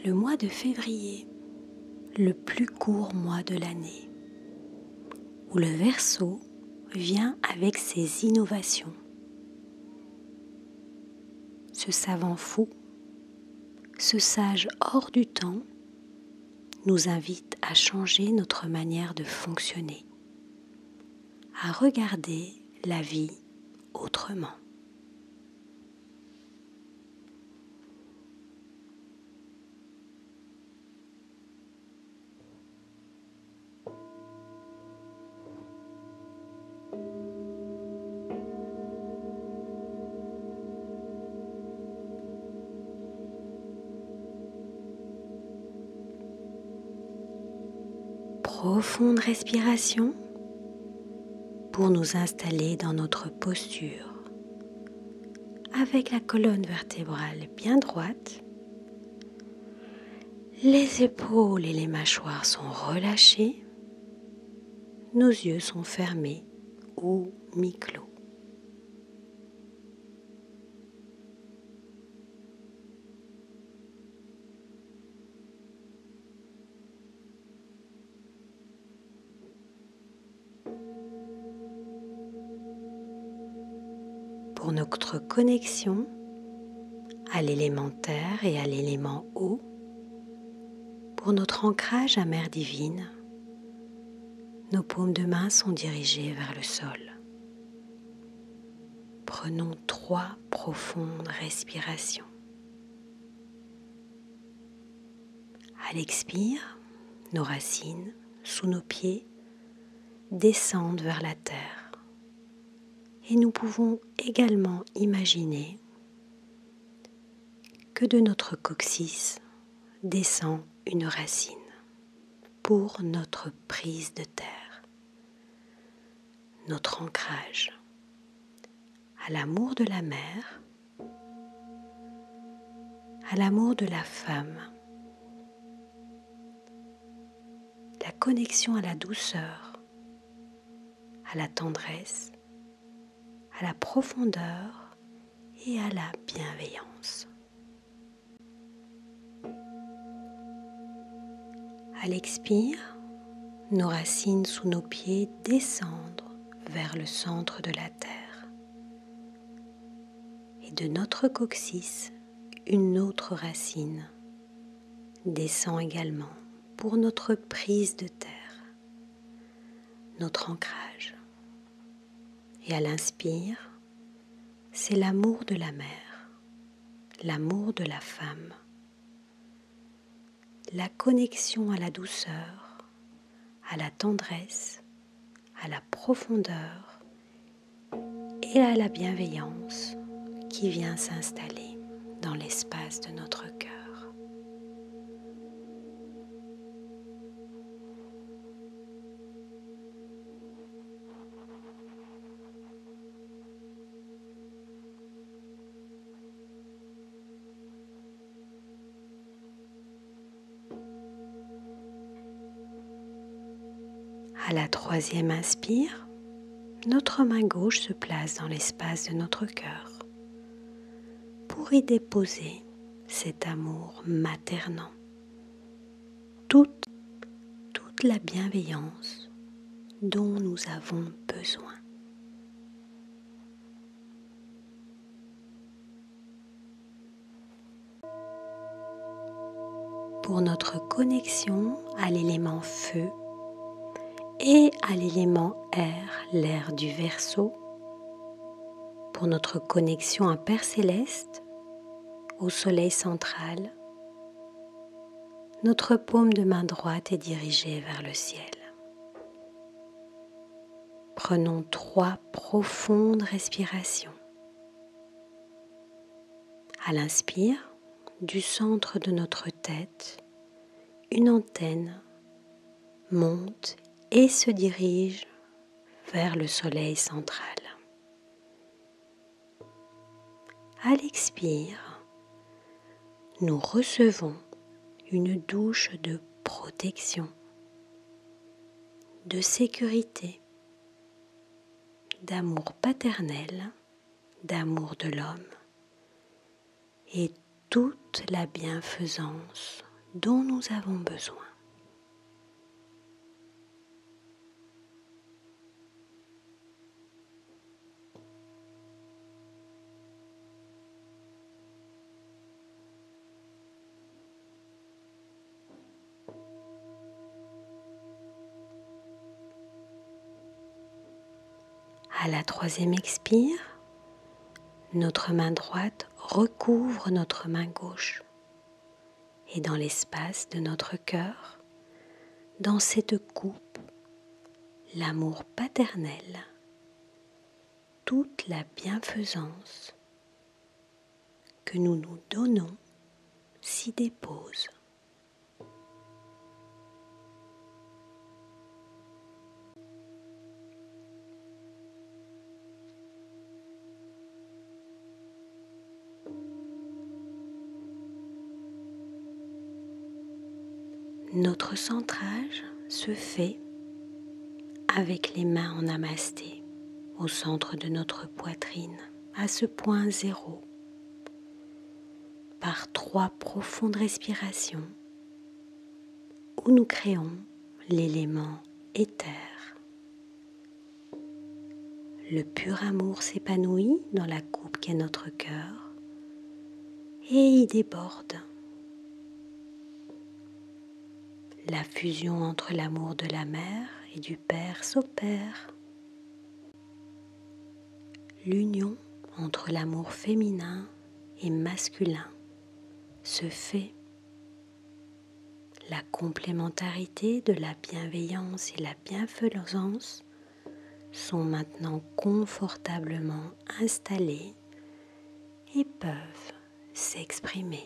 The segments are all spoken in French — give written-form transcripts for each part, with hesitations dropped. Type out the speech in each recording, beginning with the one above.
le mois de février, le plus court mois de l'année, où le Verseau vient avec ses innovations. Ce savant fou, ce sage hors du temps, nous invite à changer notre manière de fonctionner, à regarder la vie autrement. Profonde respiration pour nous installer dans notre posture avec la colonne vertébrale bien droite. Les épaules et les mâchoires sont relâchées. Nos yeux sont fermés ou mi-clos. Pour notre connexion à l'élément terre et à l'élément eau, pour notre ancrage à Mère Divine, nos paumes de main sont dirigées vers le sol. Prenons 3 profondes respirations. À l'expire, nos racines, sous nos pieds, descendent vers la terre. Et nous pouvons également imaginer que de notre coccyx descend une racine pour notre prise de terre, notre ancrage à l'amour de la mère, à l'amour de la femme, la connexion à la douceur, à la tendresse, à la profondeur et à la bienveillance. À l'expire, nos racines sous nos pieds descendent vers le centre de la terre. Et de notre coccyx, une autre racine descend également pour notre prise de terre, notre ancrage. Et à l'inspire, c'est l'amour de la mère, l'amour de la femme, la connexion à la douceur, à la tendresse, à la profondeur et à la bienveillance qui vient s'installer dans l'espace de notre cœur. À la 3e inspire, notre main gauche se place dans l'espace de notre cœur pour y déposer cet amour maternant, toute la bienveillance dont nous avons besoin. Pour notre connexion à l'élément feu et à l'élément air, l'air du Verseau, pour notre connexion à Père Céleste, au Soleil central, notre paume de main droite est dirigée vers le ciel. Prenons 3 profondes respirations. À l'inspire, du centre de notre tête, une antenne monte et se dirige vers le Soleil central. À l'expire, nous recevons une douche de protection, de sécurité, d'amour paternel, d'amour de l'homme et toute la bienfaisance dont nous avons besoin. À la troisième expire, notre main droite recouvre notre main gauche. Et dans l'espace de notre cœur, dans cette coupe, l'amour paternel, toute la bienfaisance que nous nous donnons s'y dépose. Notre centrage se fait avec les mains en namasté au centre de notre poitrine, à ce point zéro, par 3 profondes respirations où nous créons l'élément éther. Le pur amour s'épanouit dans la coupe qu'est notre cœur et y déborde. La fusion entre l'amour de la mère et du père s'opère. L'union entre l'amour féminin et masculin se fait. La complémentarité de la bienveillance et la bienfaisance sont maintenant confortablement installées et peuvent s'exprimer.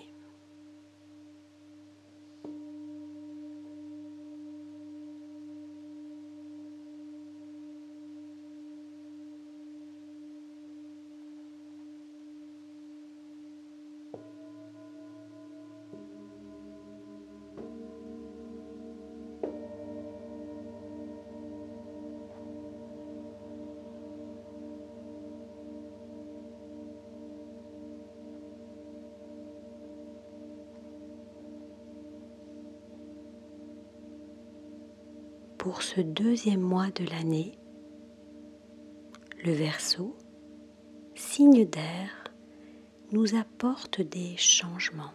Pour ce deuxième mois de l'année, le Verseau, signe d'air, nous apporte des changements.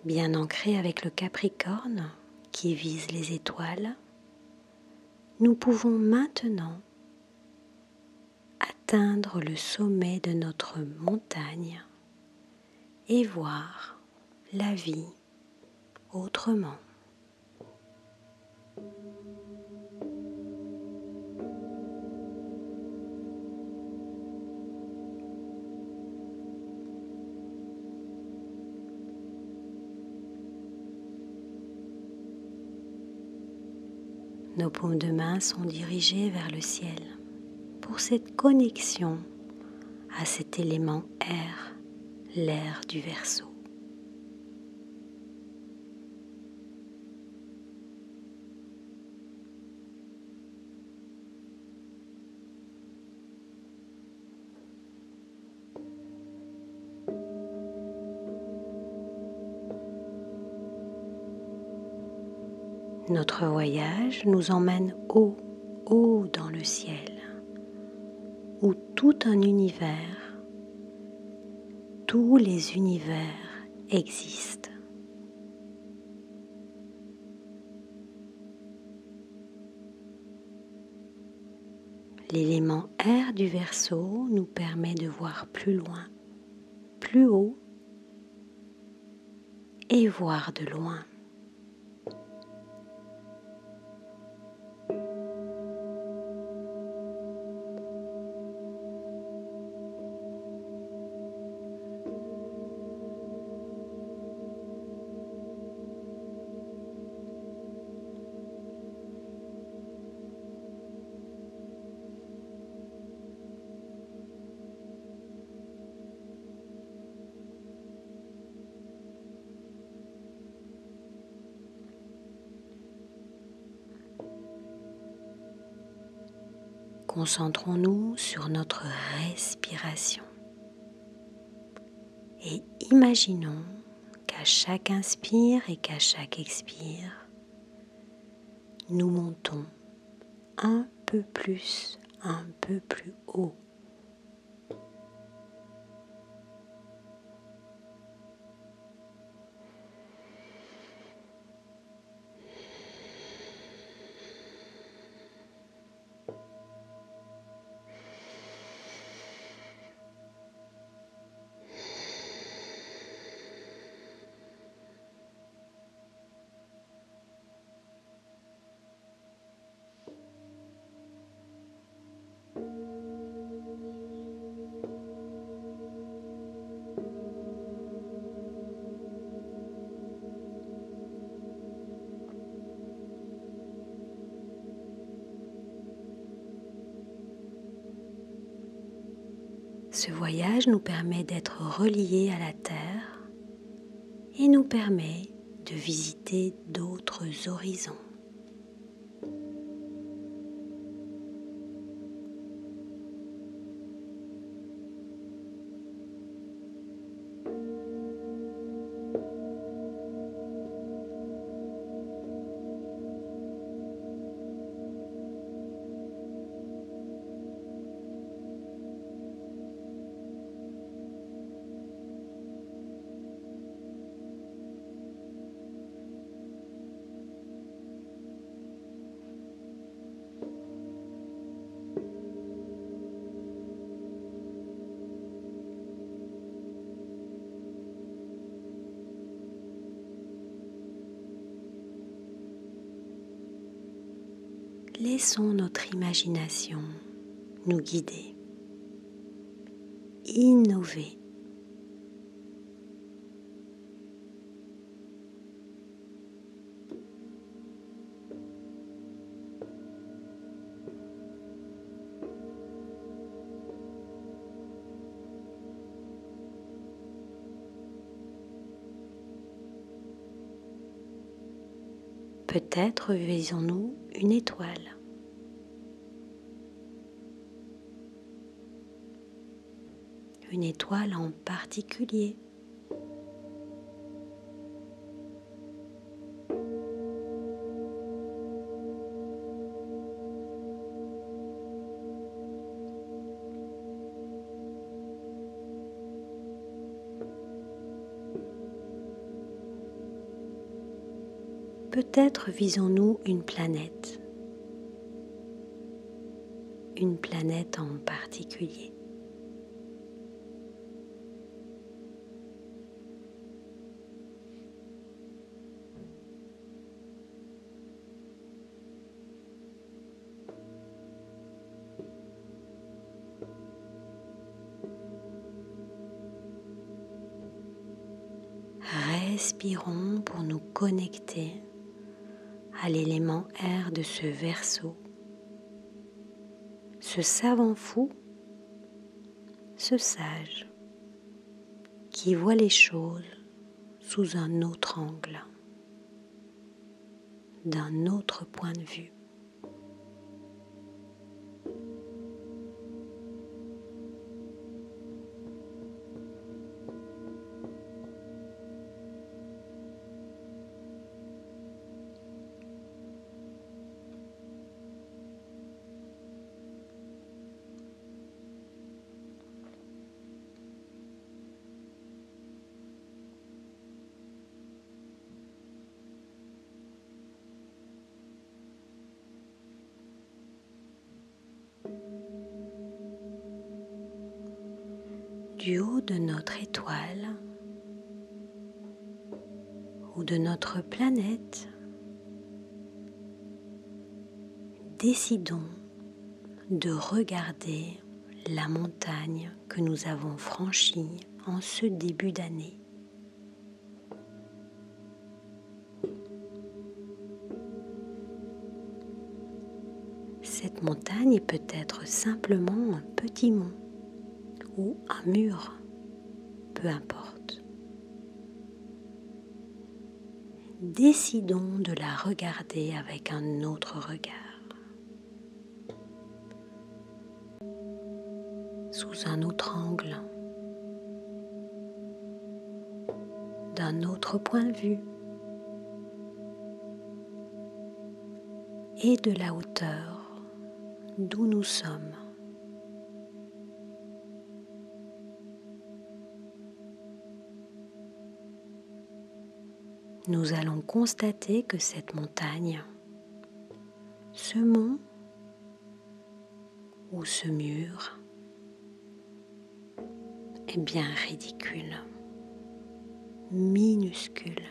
Bien ancré avec le Capricorne qui vise les étoiles, nous pouvons maintenant atteindre le sommet de notre montagne et voir la vie autrement. Nos paumes de main sont dirigées vers le ciel pour cette connexion à cet élément air, l'air du Verseau. Notre voyage nous emmène haut, haut dans le ciel, où tout un univers, tous les univers existent. L'élément air du Verseau nous permet de voir plus loin, plus haut et voir de loin. Concentrons-nous sur notre respiration. Et imaginons qu'à chaque inspire et qu'à chaque expire, nous montons un peu plus haut. Ce voyage nous permet d'être reliés à la Terre et nous permet de visiter d'autres horizons. Laissons notre imagination nous guider, innover. Peut-être visons-nous une étoile. Une étoile en particulier. Peut-être visons-nous une planète en particulier. Respirons pour nous connecter à l'élément air de ce Verseau, ce savant fou, ce sage qui voit les choses sous un autre angle, d'un autre point de vue. Du haut de notre étoile ou de notre planète, décidons de regarder la montagne que nous avons franchie en ce début d'année. Cette montagne est peut-être simplement un petit mont ou un mur, peu importe. Décidons de la regarder avec un autre regard, sous un autre angle. d'un autre point de vue et de la hauteur d'où nous sommes. Nous allons constater que cette montagne, ce mont ou ce mur est bien ridicule, minuscule.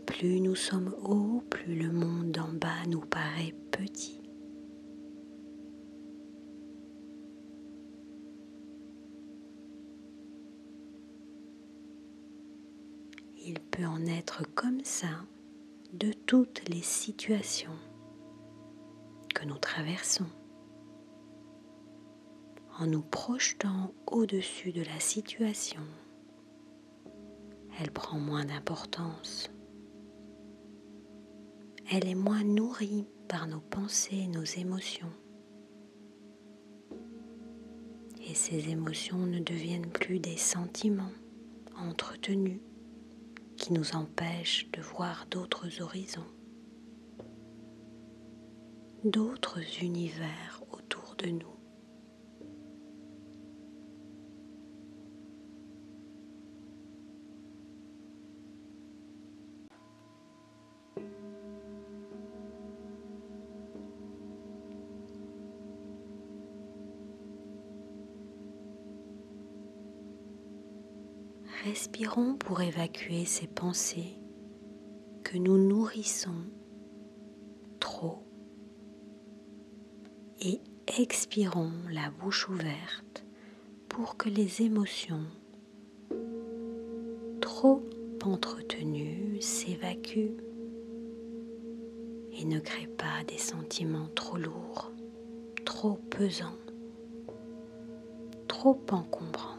Plus nous sommes hauts, plus le monde d'en bas nous paraît petit. Il peut en être comme ça de toutes les situations que nous traversons. En nous projetant au-dessus de la situation, elle prend moins d'importance. Elle est moins nourrie par nos pensées et nos émotions. Et ces émotions ne deviennent plus des sentiments entretenus qui nous empêchent de voir d'autres horizons, d'autres univers autour de nous. Respirons pour évacuer ces pensées que nous nourrissons trop et expirons la bouche ouverte pour que les émotions trop entretenues s'évacuent et ne créent pas des sentiments trop lourds, trop pesants, trop encombrants.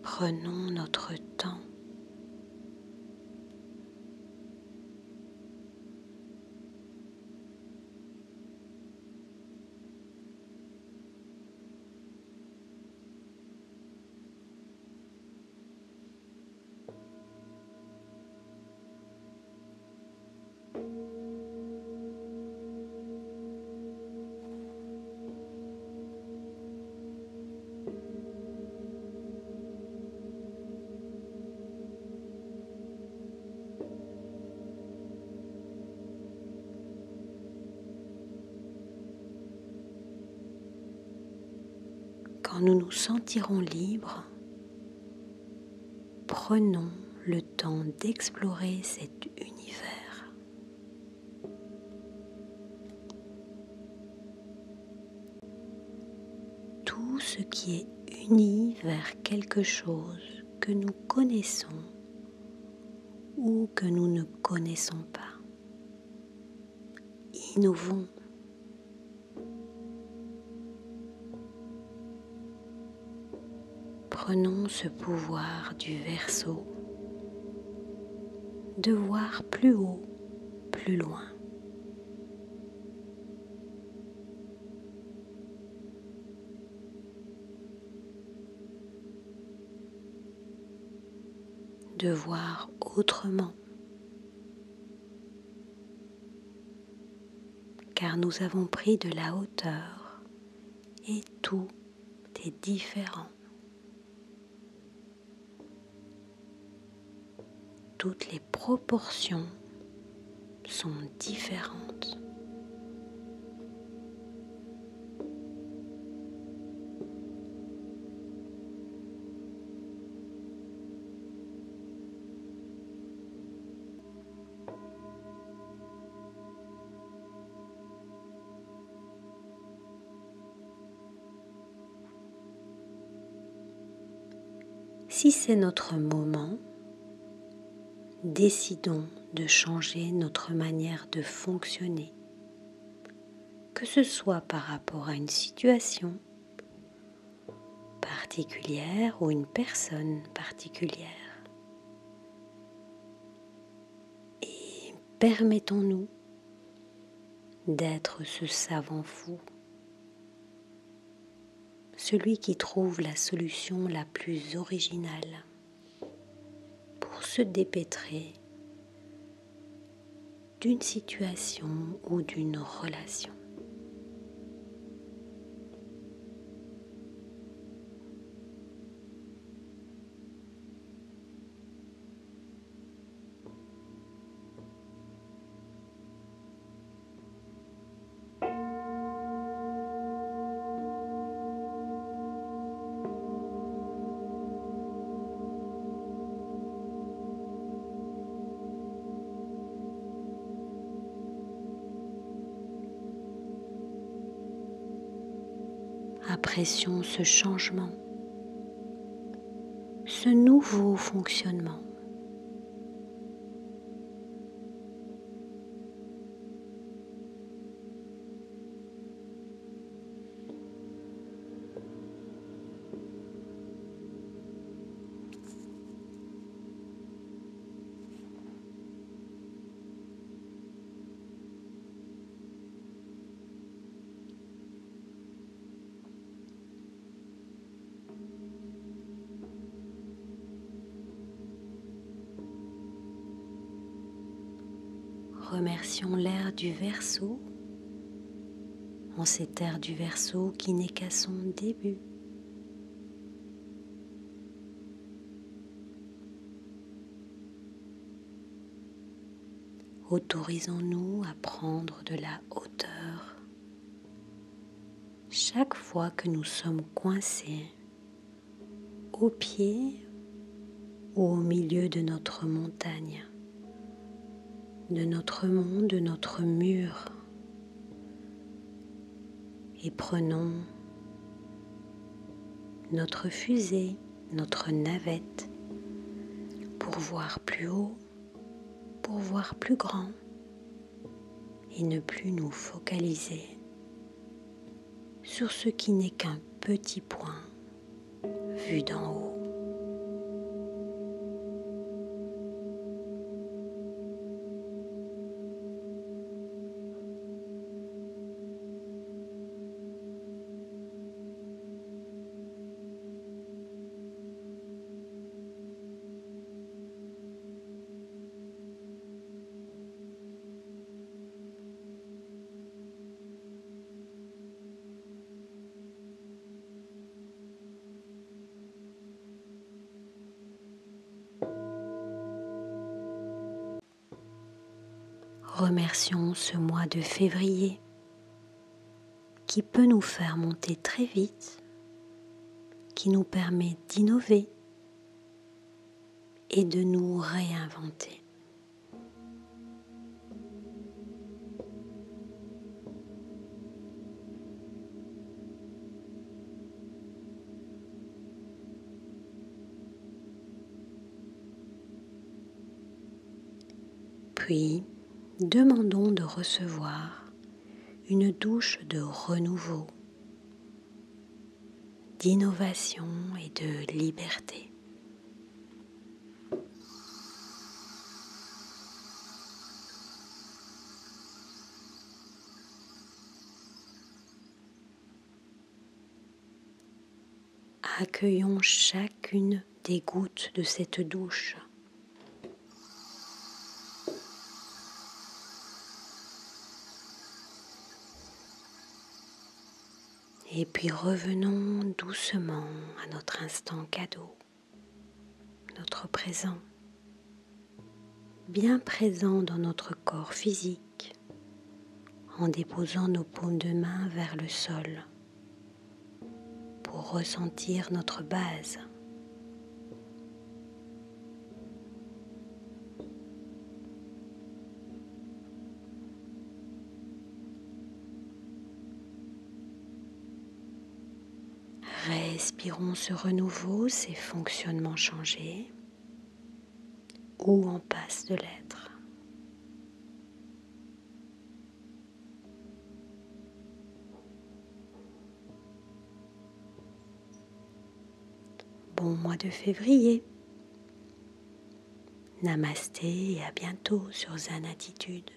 Prenons notre temps. Quand nous nous sentirons libres, prenons le temps d'explorer cet univers. Tout ce qui est uni vers quelque chose que nous connaissons ou que nous ne connaissons pas. Innovons. Prenons ce pouvoir du Verseau de voir plus haut, plus loin. De voir autrement, car nous avons pris de la hauteur et tout est différent. Toutes les proportions sont différentes. Si c'est notre moment, décidons de changer notre manière de fonctionner, que ce soit par rapport à une situation particulière ou une personne particulière. Et permettons-nous d'être ce savant fou, celui qui trouve la solution la plus originale pour se dépêtrer d'une situation ou d'une relation. Apprécions ce changement, ce nouveau fonctionnement. Remercions l'ère du Verseau, en cette ère du Verseau qui n'est qu'à son début. Autorisons-nous à prendre de la hauteur chaque fois que nous sommes coincés au pied ou au milieu de notre montagne, de notre mont, de notre mur, et prenons notre fusée, notre navette, pour voir plus haut, pour voir plus grand, et ne plus nous focaliser sur ce qui n'est qu'un petit point vu d'en haut. Remercions ce mois de février qui peut nous faire monter très vite, qui nous permet d'innover et de nous réinventer. Puis, demandons de recevoir une douche de renouveau, d'innovation et de liberté. Accueillons chacune des gouttes de cette douche. Et puis revenons doucement à notre instant cadeau, notre présent, bien présent dans notre corps physique, en déposant nos paumes de main vers le sol pour ressentir notre base. Respirons ce renouveau, ces fonctionnements changés. ou en passe de l'être. Bon mois de février. Namasté et à bientôt sur Zen Attitude.